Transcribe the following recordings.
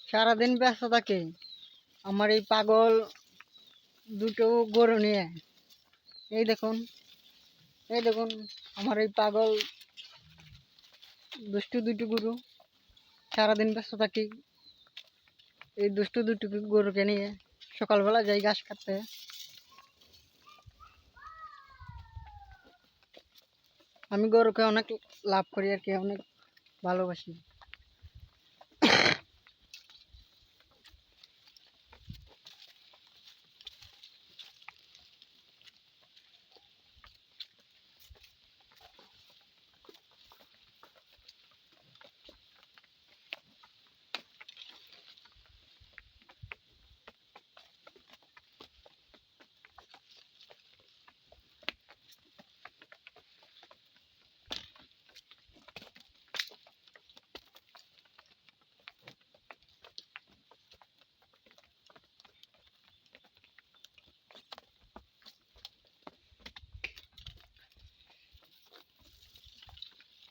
সারাদিন ব্যস্ত থাকে আমার এই পাগল দুটো গরু নিয়ে। এই দেখুন, এই দেখুন আমার এই পাগল দুষ্টু দুটো গরু। সারাদিন ব্যস্ত থাকি এই দুষ্টু দুটো গরুকে নিয়ে। সকালবেলা যাই ঘাস কাটতে। আমি গরুকে অনেক লাভ করি আর কি, অনেক ভালোবাসি।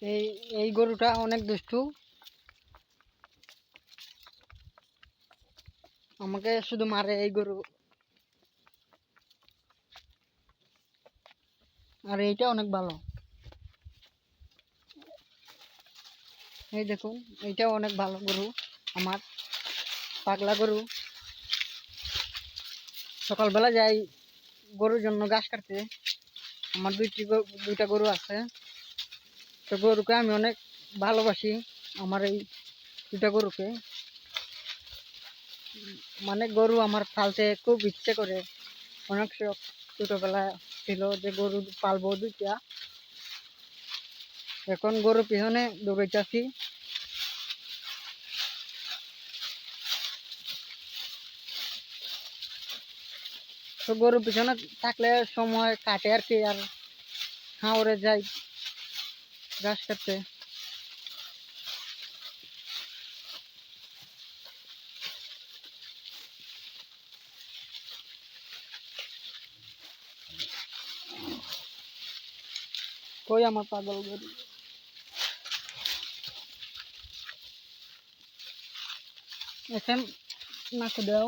এই এই গরুটা অনেক দুষ্টু, আমাকে শুধু মারে এই গরু। আর এইটা অনেক ভালো। এই দেখুন, এইটাও অনেক ভালো গরু, আমার পাগলা গরু। সকালবেলা যাই গরুর জন্য ঘাস কাটতে। আমার দুইটা গরু আছে, তো গরুকে আমি অনেক ভালোবাসি। আমার এই দুটা গরুকে, মানে গরু আমার পালতে খুব ইচ্ছে করে। অনেক শখ ছোটবেলা ছিল যে গরু পালবো দুইটা। এখন গরু পিছনে দৌড়াইতেছি। তো গরু পিছনে থাকলে সময় কাটে আর কি। আর হাওড়ে যাই ঘাস কাটতে। কই আমার পাগল গরু? এখন নাকু দাও।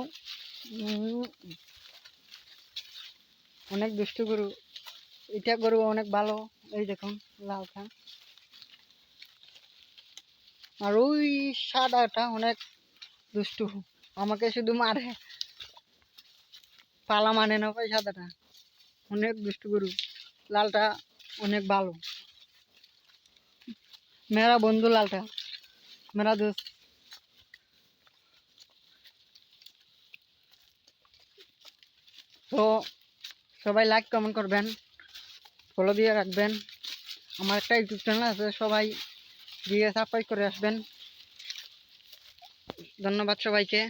অনেক দুষ্টু গরু। এটা গরু অনেক ভালো। এই দেখুন লালটা। আর ওই সাদাটা অনেক দুষ্টু, আমাকে শুধু মারে, পালা মানে না ভাই। সাদাটা অনেক দুষ্টু গরু, লালটা অনেক ভালো। মেরা বন্ধু লালটা, মেরা দোস্ত। তো সবাই লাইক কমেন্ট করবেন, ফলো দিয়ে রাখবেন। আমার একটা ইউটিউব চ্যানেল আছে, সবাই দিয়ে সাবস্ক্রাইব করে আসবেন। ধন্যবাদ সবাইকে।